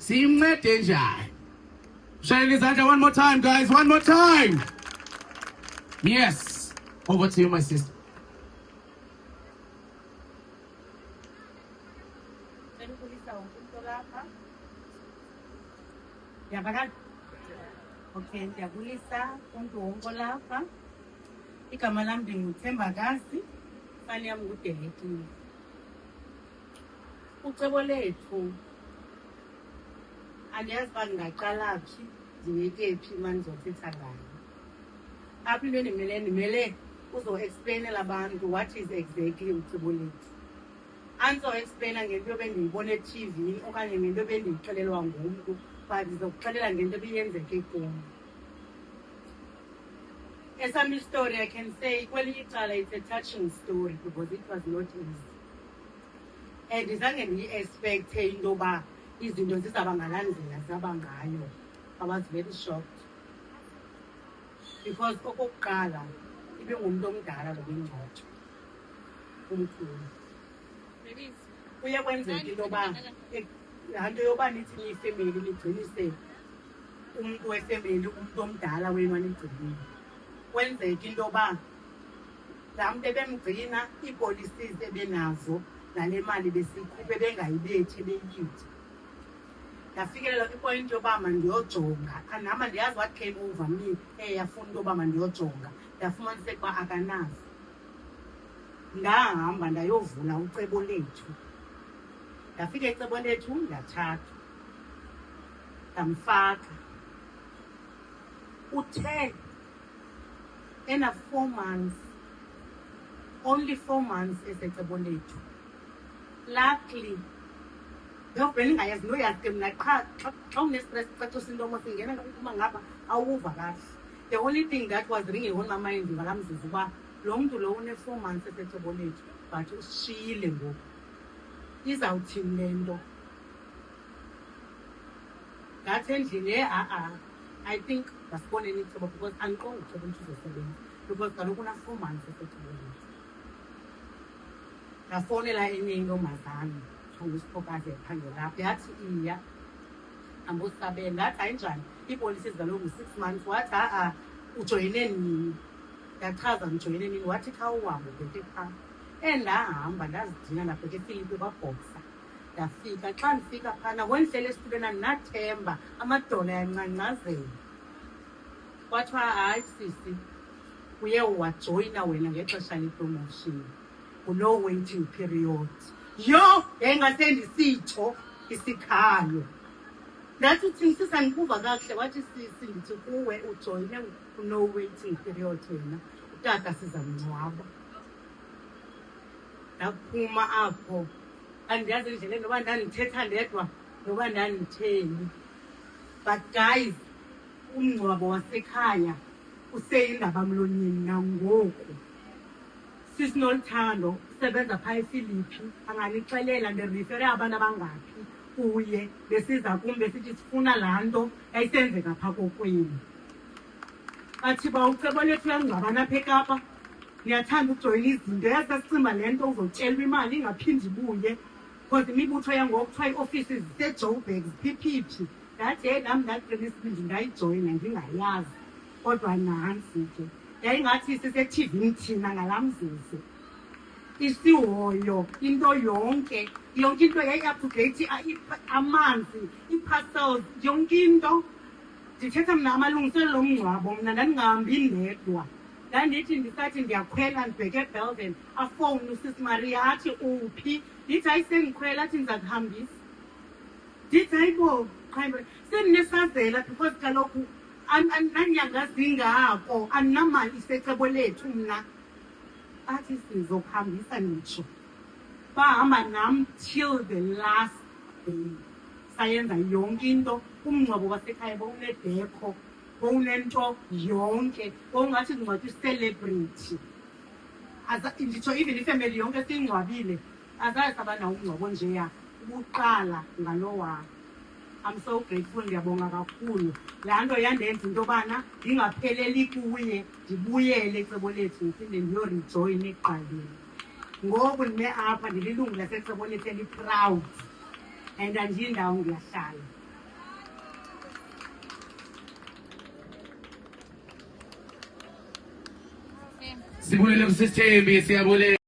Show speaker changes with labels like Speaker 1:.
Speaker 1: Simncede njani? Shayela izandla one more time, guys. One more time. Yes. Over to you, my sister.
Speaker 2: Okay, ndiyabulisa umntu wonke olapha. Igama lam ndinguThembakazi, ifani yam nguDelekile. Ucebo lethu andiyazi uba ndingaqala phi, ndiyeke phi uma ndizothetha ngayo. Apha into ndimele uzo-explainela abantu what is exactly ucebo lethu. Andizo-explaina ngento ebendiyibona eTV okanye ngento ebendiyixelelwa ngumntu, but ndizokuxelela ngento ebiyenzeke kum. Esam story, I can say, kwelinye icala it's a touching story because it was not easy. And izange ndiyi-expecte into yoba izinto zizaba ngalaa ndlela zaba ngayo. I was very shocked. Because okokuqala, ibe ngumntu omdala lo bengcwatsho, umkhulu. Kuye kwenzeka into yoba laa nto yoba nithi niyifemeli nigcinise umntu wefemeli, umntu omdala wenu anigcinile. Kwenzeka into yoba laa mntu ebemgcina ii-policies ebenazo nale mali besiyikhuphe bengayibethi beyityitha. Ndafikelela kwipoint yoba mandiyojonga, nam andiyazi what came over me yafuna into yoba mandiyojonga. Ndafumaniseka uba akanazo. Ndahamba ndayovula ucebo lethu. Ndafika icebo lethu ndathatha, ndamfaka. Uthe ena 4 months, only 4 months esecebo lethu. Luckily, njengoba ndingayazi noyazi ke mna xa unestress cacisa into singena ukuba ngapha awuva kahle. The only thing that was ringing on my mind ngalaa mzuzu uba lo mntu lo une-4 months esecebo lethu but usishiyile ngoku. Izawuthini le nto? Ngathi endlini I think masiboneni icebo because andiqonda ucebo into uzosebenza because kaloku una-4 months esecebo lethu. Ndafowunela enye intombazana ongusiphokazi ephangela apha, yathi iya ambosabela. Ndathi hayi njani ii-policies kaloku 6 months. Wathi ujoyine nini? Ndachaza ndijoyine nini. Wathi kha uhambe ubheke phaa. Ndahamba ndazidina ndabheka eFilipi kwaBhoxa. Ndafika xa ndifika phana kwendihleli esitulweni andinathemba, amadolo yancancazela. Kwathiwa hayi sisi, uye wajoyina wena ngexesha lepromotion, kulo waiting period. Yho, yayingasendisitsho isikhalo. Ndathi uthini sisi, andikuva kakuhle. Wathi sisi, ndithi kuwe ujoyine kuno waiting period wena, utata sizamngcwaba. Ndaphuma apho andiyazi endleleni noba ndandithetha ndedwa noba ndanditheni. But guys, umngcwabo wasekhaya useyindaba mlonyeni nangoku. Sisinoluthando usebenza phaa eFilipi, anganixelela ndirifere abantu abangaphi kuye. Besiza kum besithi sifuna laa nto yayisenzeka phaa kokwenu. Athi uba ucebo lethu uyangcwabana apha eKapa, ndiyathanda ujoyina izinto. Yasasicimba le nto uzotyelwa imali ingaphindi ibuye because imibutho yangoku kuthiwa ii-ofisi ziseJoburg ziphiphi. Ndathi heyi nam ndaqina isibindi ndayijoyina ndingayazi. Kodwa nantsi ke yayingathi sisethivini thina ngalaa mzuzu. Isihoyo, into yonke into yayi-up-to-date, amanzi, ii-parcels, yonke into. Ndithetha mna amalungiselelo omngcwabo, mna ndandingahambi ndedwa. Ndandithi ndisathi ndiyakhwela ndibheke eBelvin, afowuni usisi Maria athi uphi. Ndithi hayi sendikhwela, athi ndiza kuhambisa. Ndithi hayibo sendinesazela because kaloku andinanyanga zingako, andinamali isecebo lethu mna. Athi sizokuhambisa nditsho. Bahamba nam till the last day. Sayenza yonke into. Umngcwabo wasekhaya bowunedekho, bowunento yonke, bowungathi ngcwathi i-celebrity. Nditsho even ifemeli yonke siyingcwabile, azazi sabanawo umngcwabo njeya ubuqala ngalowa. I'm so grateful, ndiyabonga kakhulu. Laa nto yandenza into yobana ndingapheleli kuye, ndibuyele icebo lethu ndiphinde ndiyorijoyina ekuqaleni. Ngoku ndime apha ndililungu lasecebo lethu eli-proud and andiyindawo ndiyahlala.
Speaker 1: Sibulele kusithembi, siyabulele.